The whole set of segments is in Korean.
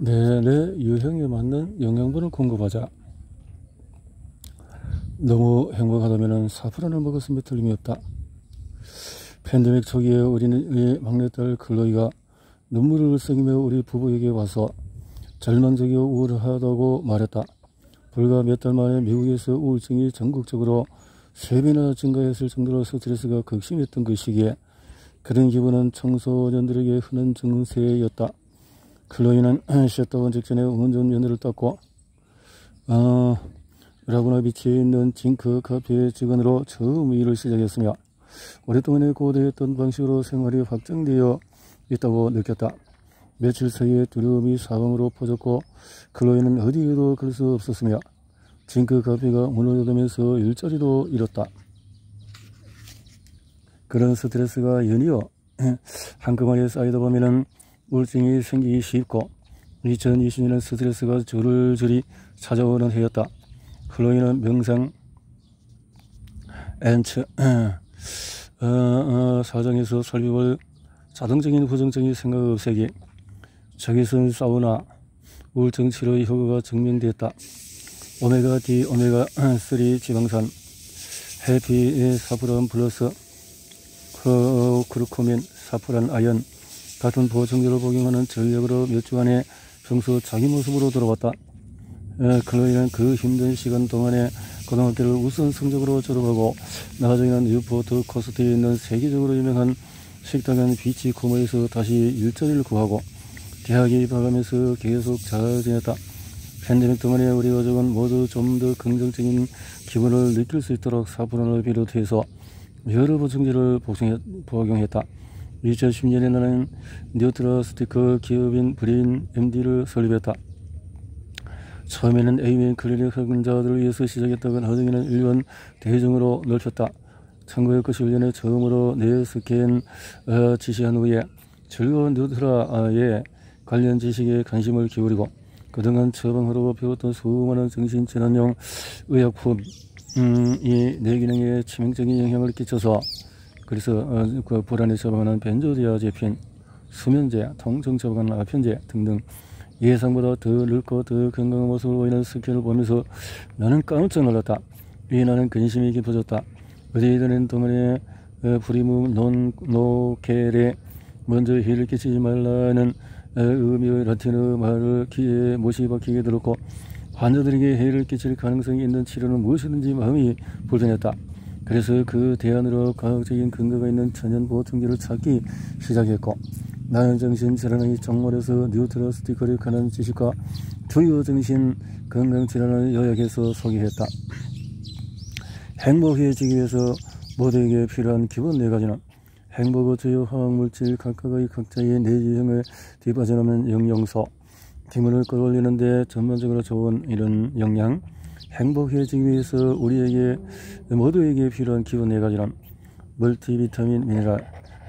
내 유형에 맞는 영양분을 공급하자. 너무 행복하다면 사프란을 먹었음에 틀림이 없다. 팬데믹 초기에 우리의 막내딸 클로이가 눈물을 흘리며 우리 부부에게 와서 절망적이고 우울하다고 말했다. 불과 몇 달 만에 미국에서 우울증이 전국적으로 3배나 증가했을 정도로 스트레스가 극심했던 그 시기에 그런 기분은 청소년들에게 흔한 증세였다. 클로이는 셧다운 직전에 운전면허를 땄고 라구나 비치에 있는 징크 카페 직원으로 처음 일을 시작했으며 오랫동안 고대했던 방식으로 생활이 확정되어 있다고 느꼈다. 며칠 사이에 두려움이 사방으로 퍼졌고 클로이는 어디에도 갈 수 없었으며 징크 카페가 문을 닫으면서 일자리도 잃었다. 그런 스트레스가 연이어 한꺼번에 쌓이다 보면 우울증이 생기기 쉽고 2020년은 스트레스가 줄줄이 찾아오는 해였다. 클로이는 명상 앤츠 사정에서 살펴볼 자동적인 부정적인 생각 없애기, 적외선 사우나, 우울증 치료의 효과가 증명됐다. 오메가-D, 오메가-3 지방산, 해피 사프란 플러스 그루코민, 사프란 아연 같은 보충제를 복용하는 전력으로 몇 주간의 평소 자기 모습으로 돌아왔다. 클로이는 그 힘든 시간 동안에 고등학교를 우선 성적으로 졸업하고 나중에는 뉴포트 코스트에 있는 세계적으로 유명한 식당인 비치 코모에서 다시 일자리를 구하고 대학에 입학하면서 계속 잘 지냈다. 팬데믹 동안에 우리 가족은 모두 좀 더 긍정적인 기분을 느낄 수 있도록 사프란을 비롯해서 여러 보충제를 복용했다. 2010년에 나는 뉴트라스티크 기업인 브레인 MD를 설립했다. 처음에는 AMN 클리닉 확진자들을 위해서 시작했다가 나중에는 일반 대중으로 넓혔다. 1991년에 처음으로 뇌스캔 지시한 후에 즐거운 뉴트라에 관련 지식에 관심을 기울이고 그동안 처방하러 배웠던 수많은 정신질환용 의약품이 뇌기능에 치명적인 영향을 끼쳐서 그래서 그 불안에 처방하는 벤조디아제핀, 수면제, 통증 처방하는 아편제 등등 예상보다 더 늙고 더 건강한 모습을 보이는 스캔을 보면서 나는 깜짝 놀랐다. 이 나는 근심이 깊어졌다. 어디에든 동안에 프리무 노켈에 먼저 해를 끼치지 말라는 의미의 라틴어 말을 귀에 못이 박히게 들었고 환자들에게 해를 끼칠 가능성이 있는 치료는 무엇이든지 마음이 불편했다. 그래서 그 대안으로 과학적인 근거가 있는 천연 보충제를 찾기 시작했고 나는 정신질환의 종말에서 뉴트라스티크를 관한 지식과 주요 정신 건강질환을 요약해서 소개했다. 행복해지기 위해서 모두에게 필요한 기본 4가지는 행복의 주요 화학물질 각각의 각자의 내유형에 뒤빠져나오는 영양소, 기분을 끌어올리는 데 전반적으로 좋은 이런 영양, 행복해지기 위해서 우리에게 모두에게 필요한 기본 4가지는 멀티비타민, 미네랄,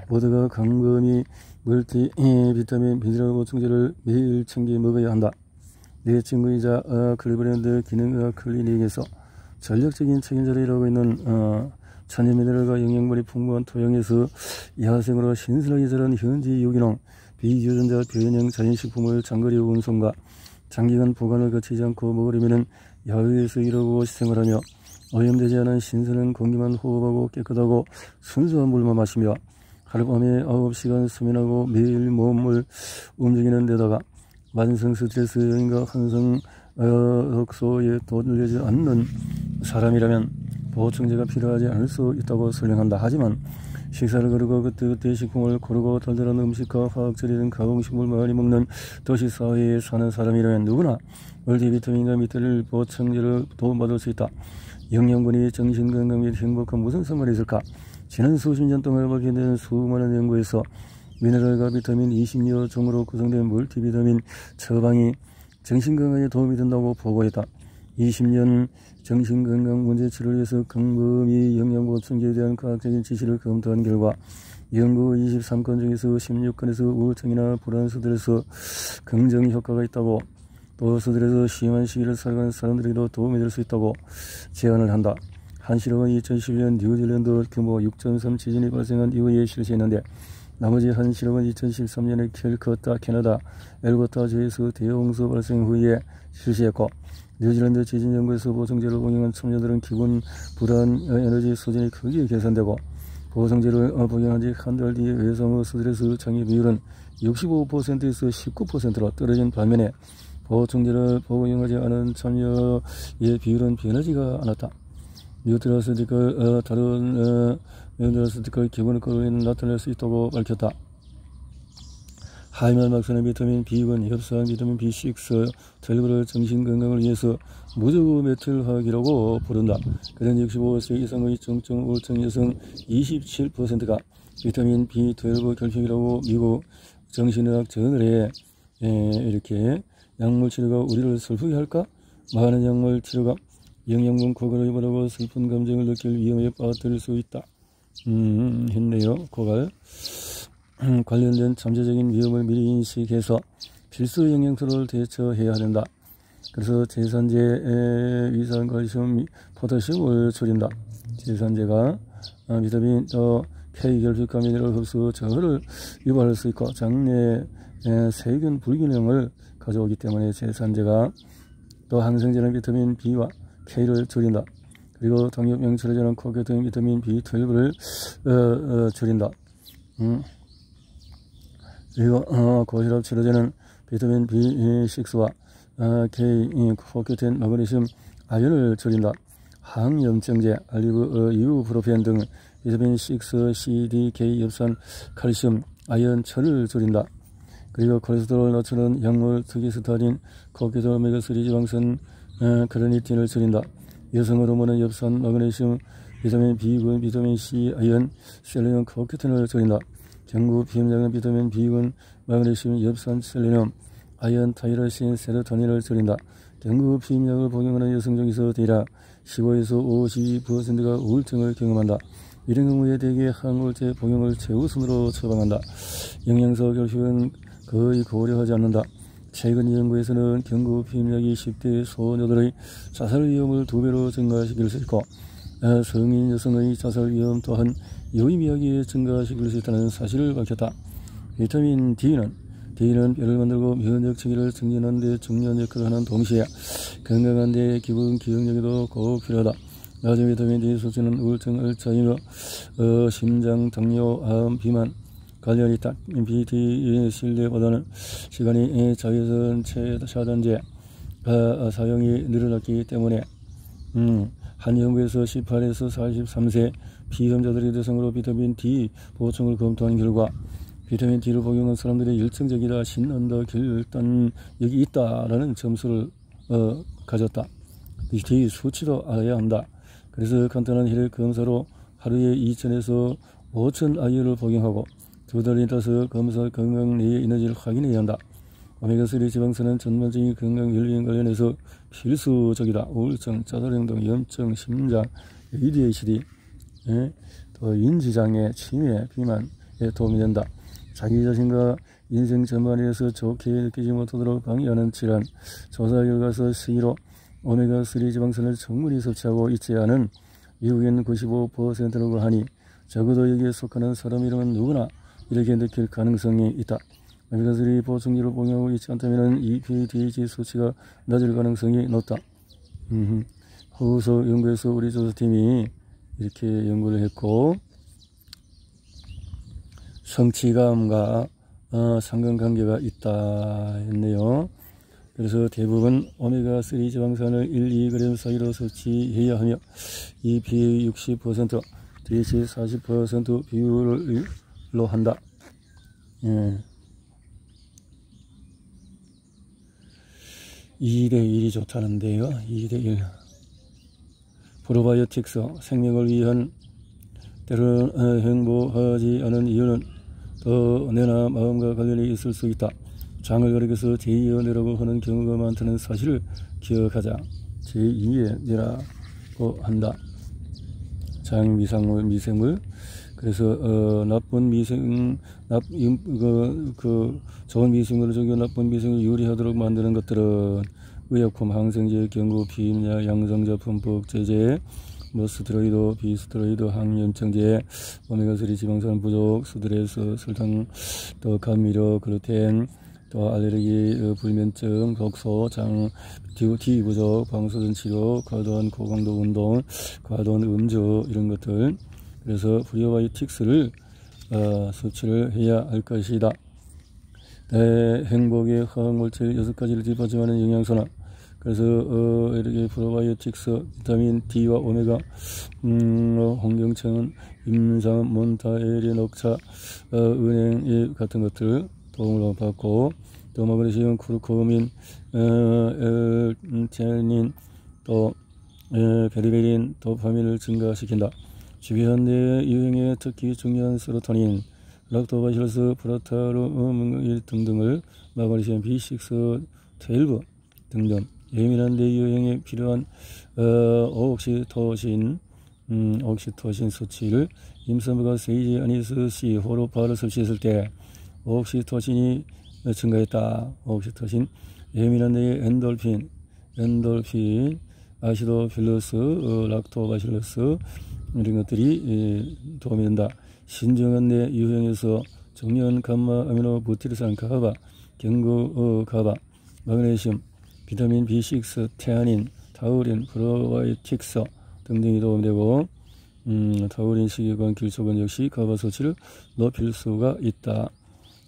모두가 곰곰이 멀티비타민, 미네랄 보충제를 매일 챙겨 먹어야 한다. 내 친구이자 클리브랜드 기능의학 클리닉에서 전략적인 책임자를 일하고 있는 천연 미네랄과 영양분이 풍부한 토양에서 야생으로 신선하게 자란 현지 유기농 비유전자 변형 자연식품을 장거리 운송과 장기간 보관을 거치지 않고 먹으려면 야외에서 일하고 생활하며 오염되지 않은 신선한 공기만 호흡하고 깨끗하고 순수한 물만 마시며 하룻밤에 9시간 수면하고 매일 몸을 움직이는 데다가 만성 스트레스 요인과 환상 독소에 도달되지 않는 사람이라면 보충제가 필요하지 않을 수 있다고 설명한다. 하지만 식사를 거르고 그때그때 식품을 고르고 달달한 음식과 화학절이든 가공식품을 많이 먹는 도시사회에 사는 사람이라면 누구나 멀티비타민과 미네랄 보충제를 도움받을 수 있다. 영양분이 정신건강 및 행복과 무슨 상관이 있을까? 지난 수십 년 동안 발견된 수많은 연구에서 미네랄과 비타민 20여 종으로 구성된 멀티비타민 처방이 정신건강에 도움이 된다고 보고했다. 20년 정신건강 문제 치료를 위해서 곰곰이 영양보충제에 대한 과학적인 지식을 검토한 결과 연구 23건 중에서 16건에서 우울증이나 불안, 스트레스 긍정 효과가 있다고 또 스트레스 심한 시기를 살아가는 사람들에게도 도움이 될 수 있다고 제안을 한다. 한 실험은 2011년 뉴질랜드 규모 6.3 지진이 발생한 이후에 실시했는데 나머지 한 실험은 2013년에 캘커타, 캐나다, 엘버타주에서 대홍수 발생 후에 실시했고, 뉴질랜드 지진연구에서 보성제를 복용한 참여들은 기본 불안 에너지 수준이 크게 개선되고, 보성제를 복용한 지 한 달 뒤에 외상후 스트레스 장애 비율은 65%에서 19%로 떨어진 반면에 보충제를 복용하지 않은 참여의 비율은 변하지가 않았다. 뉴트라스티컬 다른 뉴트라스티컬 기본 효과는 나타낼 수 있다고 밝혔다. 하이만 박사는 비타민 B1, 협소한 비타민 B6, 12를 정신건강을 위해서 무저메틸화학이라고 부른다. 그런 65세 이상의 정증 우울증 여성 27%가 비타민 B12 결핍이라고 미국 정신의학 저널에 이렇게 약물 치료가 우리를 슬프게 할까? 많은 약물 치료가 영양분 고갈을 유발하고 슬픈 감정을 느낄 위험에 빠뜨릴 수 있다. 했네요. 고갈. 관련된 잠재적인 위험을 미리 인식해서 필수 영양소를 대처해야 한다. 그래서 제산제, 위산, 칼슘, 포타슘을 줄인다. 제산제가 비타민 K 결핍과 미네랄 흡수 저하를 유발할 수 있고 장내 세균 불균형을 가져오기 때문에 제산제가 또 항생제는 비타민 B와 K를 줄인다. 그리고 당뇨병 치료제는 코큐틴 비타민 B12를 줄인다. 그리고 고혈압 치료제는 비타민 B6와 K, 코큐틴, 마그네슘, 아연을 줄인다. 항염증제, 알리브, 이부프로펜 등 비타민 6, C, D, K, 엽산, 칼슘, 아연, 철을 줄인다. 그리고 콜레스테롤을 낮추는 약물, 특히 스타딘, 코큐틴, 오메가3 지방산, 크로니틴을 줄인다. 여성 호르몬은 엽산, 마그네슘, 비타민 B1, 비타민 C, 아연, 셀레늄, 코큐틴을 줄인다. 경구 피임약은 비타민 B1, 마그네슘, 엽산, 셀레늄, 아연, 타이로신, 세로토닌을 줄인다. 경구 피임약을 복용하는 여성 중에서 대략 15에서 52%가 우울증을 경험한다. 이런 경우에 대개 항우울제 복용을 최우선으로 처방한다. 영양소 결핍은 거의 고려하지 않는다. 최근 연구에서는 경구 피임약이 10대 소녀들의 자살 위험을 2배로 증가시킬 수 있고 성인 여성의 자살 위험 또한 유의미하게 증가시킬 수 있다는 사실을 밝혔다. 비타민 D는 뼈를 만들고 면역 체계를 증진하는 데 중요한 역할을 하는 동시에 건강한 데 기본 기억력에도 꼭 필요하다. 낮은 비타민 D 수치는 우울증, 알츠하이머, 심장, 당뇨, 암, 비만 관련이 있다. BT 신뢰보다는 시간이 자외선 차단제 사용이 늘어났기 때문에 한 연구에서 18에서 43세 피임자들의 대상으로 비타민 D 보충을 검토한 결과 비타민 D를 복용한 사람들의 열정적이다, 신난다, 결단력이 있다라는 점수를 가졌다. D 수치도 알아야 한다. 그래서 간단한 혈액 검사로 하루에 2000에서 5000 IU를 복용하고 2달에 있어서 검사 건강 내의 에너지를 확인해야 한다. 오메가3 지방산은 전반적인 건강 웰빙 관련해서 필수적이다. 우울증, 자살행동, 염증, 심장, ADHD, 또 인지장애, 치매, 비만에 도움이 된다. 자기 자신과 인생 전반에서 좋게 느끼지 못하도록 방해하는 질환, 조사 결과서 시기로 오메가3 지방산을 충분히 섭취하고 있지 않은 미국인 95%라고 하니 적어도 여기에 속하는 사람이라면 누구나 이렇게 느낄 가능성이 있다. 오메가3 보충제를 복용하고 있지 않다면 EPDH 수치가 낮을 가능성이 높다. 후속 연구에서 우리 조사팀이 이렇게 연구를 했고 성취감과 상관관계가 있다 했네요. 그래서 대부분 오메가3 지방산을 1-2g 사이로 섭취해야 하며 EPA 60%, DHA 40% 비율로 한다. 2:1이 좋다는데요. 2:1. 프로바이오틱스, 생명을 위한 때로는 행복하지 않은 이유는 더 뇌나 마음과 관련이 있을 수 있다. 장을 가리켜서 제2의 뇌라고 하는 경우가 많다는 사실을 기억하자. 제2의 뇌라고 한다. 장 미생물. 그래서 나쁜 미생, 좋은 미생물을 적용 나쁜 미생을 유리하도록 만드는 것들은 의약품, 항생제, 경구, 피임약, 양성제품, 복제제, 뭐 스테로이드, 비스테로이드, 항염증제, 오메가3 지방산 부족, 스트레스, 설탕, 또 감미료, 글루텐, 또 알레르기, 불면증, 독소, 장, D 부족, 방사선 치료, 과도한 고강도 운동, 과도한 음주 이런 것들. 그래서 프리바이오틱스를 섭취를 해야 할 것이다. 행복의 화학물질 6가지를 뒷받침하는 영양소나 그래서 이렇게 프로바이오틱스, 비타민 D와 오메가, 홍경천, 임상, 몬타, 에리, 녹차, 은행 같은 것들 도움을 받고 또 마그네슘, 쿠르쿠민, 엘테닌, 또 베리베린, 도파민을 증가시킨다. 주변 유행에 특히 중요한 세로토닌, 락토바실러스, 프라타르 등등을 마그네슘, B6, 12 등등 예민한 뇌 유행에 필요한 옥시토신 수치를 임산부가 세이지 아니스 C 호르파를 섭취했을 때 옥시토신이 증가했다. 옥시토신, 예민한 뇌의 엔돌핀, 아시도필러스, 락토바실러스 이런 것들이 도움이 된다. 신중한 뇌 유형에서 정년 감마 아미노 부티르산 가바, 경구 가바, 마그네슘, 비타민 B6, 테아닌, 타우린, 프로바이오틱스 등등이 도움되고 타우린 식이관 길소관 역시 가바 수치를 높일 수가 있다.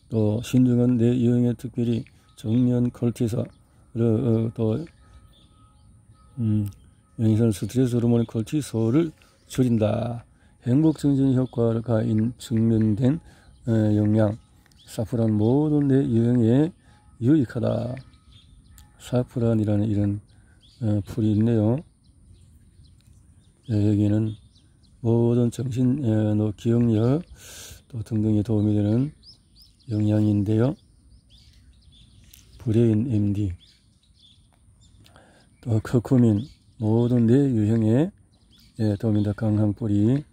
또 신중한 뇌 유형에 특별히 정면 콜티솔, 또 영양소 스트레스 호르몬 콜티솔을 줄인다. 행복 증진 효과가 증명된 영양, 사프란 모든 뇌 유형에 유익하다. 사프란이라는 이런 풀이 있네요. 여기는 모든 정신, 기억력 또 등등에 도움이 되는 영양인데요. 브레인 MD, 또 커큐민, 모든 뇌 유형에 도움이 된다. 강한 뿌리에서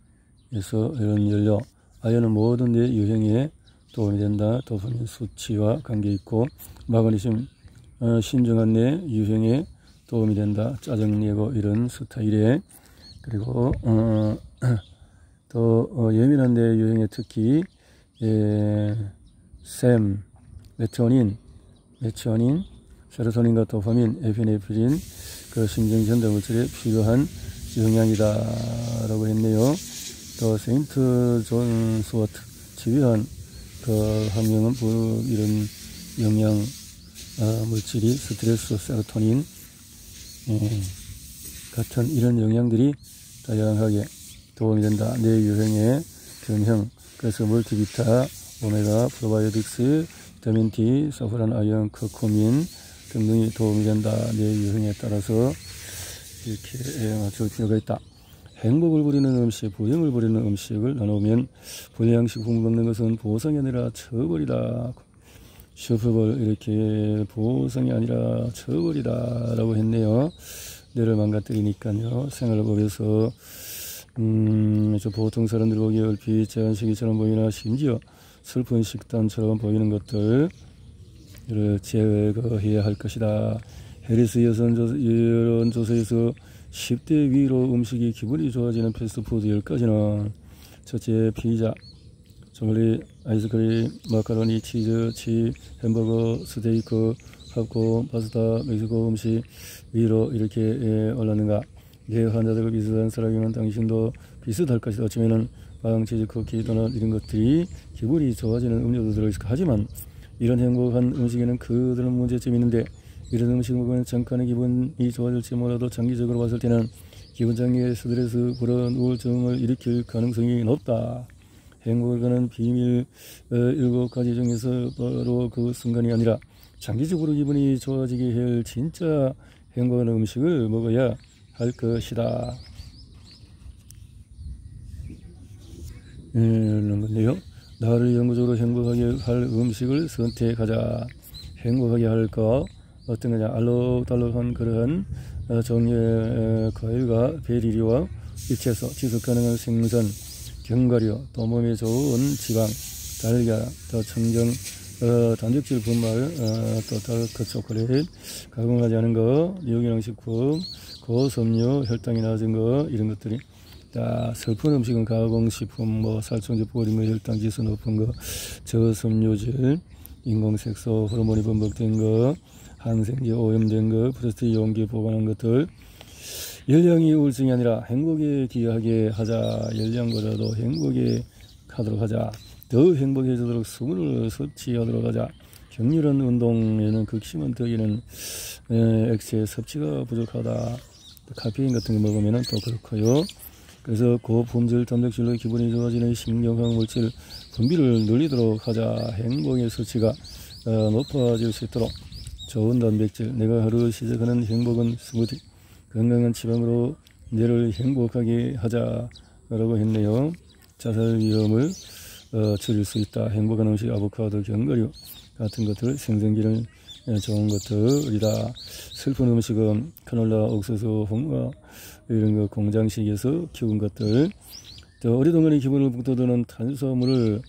이런 연료, 아연은 모든 뇌 유형에 도움이 된다. 도파민 수치와 관계있고, 마그네슘, 신중한 뇌 유형에 도움이 된다. 짜증내고 이런 스타일에. 그리고 또 예민한 뇌 유형에 특히 메티오닌, 세로토닌과 도파민, 에피네프린, 그 신경전달 물질에 필요한 영양이다라고 했네요. 또 세인트 존 스워트, 지휘한 그 환경은 이런 영양 물질이 스트레스, 세로토닌 같은 이런 영양들이 다양하게 도움이 된다. 뇌 유형의 균형, 그래서 멀티비타, 오메가, 프로바이오틱스, 비타민 D, 사프란, 아연, 커큐민 등등이 도움이 된다. 뇌 유형에 따라서 이렇게 맞출 필요가 있다. 행복을 부리는 음식, 불행을 부리는 음식을 나누면 불량식품 먹는 것은 보상이 아니라 처벌이다. 슈퍼볼 이렇게 보상이 아니라 처벌이다 라고 했네요. 뇌를 망가뜨리니까요. 생활법에서 보통 사람들 보기에 얼핏 제한식이처럼 보이나 심지어 슬픈 식단처럼 보이는 것들을 제거해야 할 것이다. 해리스 여론조사에서 10대 위로 음식이 기분이 좋아지는 패스트푸드 10가지는 첫째, 피자, 초콜릿, 아이스크림, 마카로니, 치즈, 햄버거, 스테이크, 팝콘, 파스타, 멕시코 음식 위로 이렇게 올랐는가. 뇌 환자들과 비슷한 사람이면 당신도 비슷할 것이다. 어쩌면은 빵, 치즈, 쿠키, 도넛 이런 것들이 기분이 좋아지는 음료도 들어있을까. 하지만 이런 행복한 음식에는 그들은 문제점이 있는데, 이런 음식 먹으면 잠깐의 기분이 좋아질지 몰라도 장기적으로 봤을 때는 기분 장애의 스트레스, 불안, 우울증을 일으킬 가능성이 높다. 행복을 가는 비밀 7가지 중에서 바로 그 순간이 아니라 장기적으로 기분이 좋아지게 할 진짜 행복한 음식을 먹어야 할 것이다. 이런 건데요. 나를 영구적으로 행복하게 할 음식을 선택하자. 행복하게 할 거 어떤 거냐. 알록달록한 그러한 종류의 과일과 베리류와 입채소, 지속가능한 생선, 견과류, 또 몸에 좋은 지방, 달걀, 또 청정 단백질 분말, 또 다크 초콜릿, 가공하지 않은 거, 유기농 식품, 고섬유, 혈당이 낮은 거, 이런 것들이 다 슬픈 음식은 가공식품, 뭐 살충제, 보리물, 혈당 지수 높은 거, 저섬유질, 인공색소, 호르몬이 번복된 거, 항생제 오염된 거, 프레스티 용기 보관한 것들. 연령이 우울증이 아니라 행복에 기여하게 하자. 연령보다도 행복에 하도록 하자. 더 행복해지도록 수분을 섭취하도록 하자. 격렬한 운동에는 극심한 더위는 액체 섭취가 부족하다. 카페인 같은 거 먹으면 또 그렇고요. 그래서 고품질 단백질로 기분이 좋아지는 신경항 물질 분비를 늘리도록 하자. 행복의 수치가 높아질 수 있도록 좋은 단백질. 내가 하루 시작하는 행복은 스무디. 건강한 지방으로 뇌를 행복하게 하자라고 했네요. 자살 위험을 줄일 수 있다. 행복한 음식, 아보카도, 견과류 같은 것들, 생선기능 좋은 것들이다. 슬픈 음식은 카놀라, 옥수수, 홍어 이런 거 공장식에서 키운 것들. 또 어리둥절히 기분을 북돋우는 탄수화물을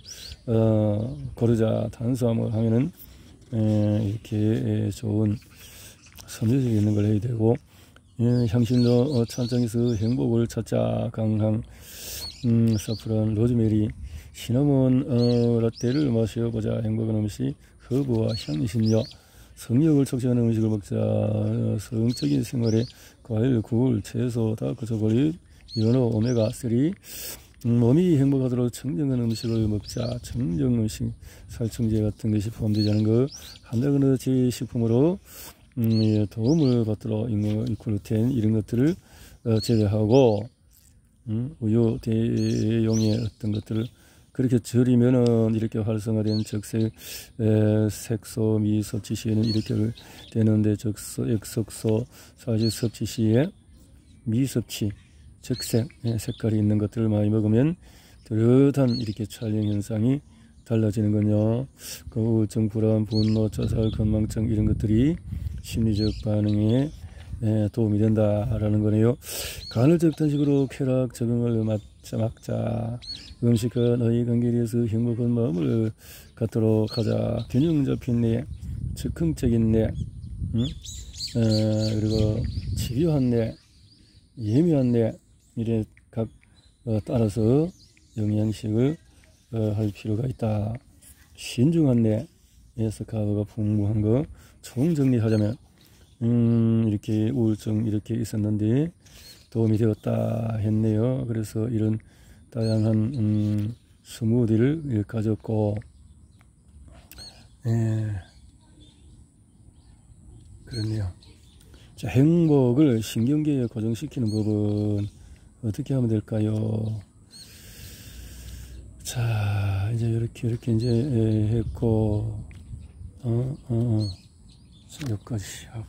고르자. 탄수화물 하면은 이렇게 좋은 섬유질이 있는 걸 해야 되고, 향신료 찬장에서 행복을 찾자. 강황, 사프란, 로즈메리, 시나몬 라떼를 마셔보자. 행복한 음식, 허브와 향신료, 성욕을 촉진하는 음식을 먹자. 성적인 생활에 과일, 굴, 채소, 다크 초콜릿, 연어, 오메가3. 몸이 행복하도록 청정한 음식을 먹자. 청정 음식, 살충제 같은 것이 포함되지 않은 거, 한달그릇 식품으로 도움을 받도록 글루텐 이런 것들을 제외하고, 우유, 대용의 어떤 것들을 그렇게 절이면은 이렇게 활성화된 적색 색소 미 섭취 시에는 이렇게 되는데, 액색소 사실 섭취 시에 미 섭취 적색 색깔이 있는 것들을 많이 먹으면 뚜렷한 이렇게 촬영 현상이 달라지는군요. 그 우울증, 불안, 분노, 자살, 건망증 이런 것들이 심리적 반응에 도움이 된다라는 거네요. 간헐적 단식으로 쾌락 적응을 막자. 음식과 너희 관계에 대해서 행복한 마음을 갖도록 하자. 균형 잡힌 내, 즉흥적인 내, 그리고 집요한 내, 예민한 내, 이래 각 따라서 영양식을 할 필요가 있다. 신중한 내, 예스카드가 풍부한 거 총정리하자면 이렇게 우울증 이렇게 있었는데 도움이 되었다 했네요. 그래서 이런 다양한 스무디를 가졌고, 그렇네요. 자, 행복을 신경계에 고정시키는 법은 어떻게 하면 될까요? 자, 이제 이렇게 이제 했고, 여기까지 하고.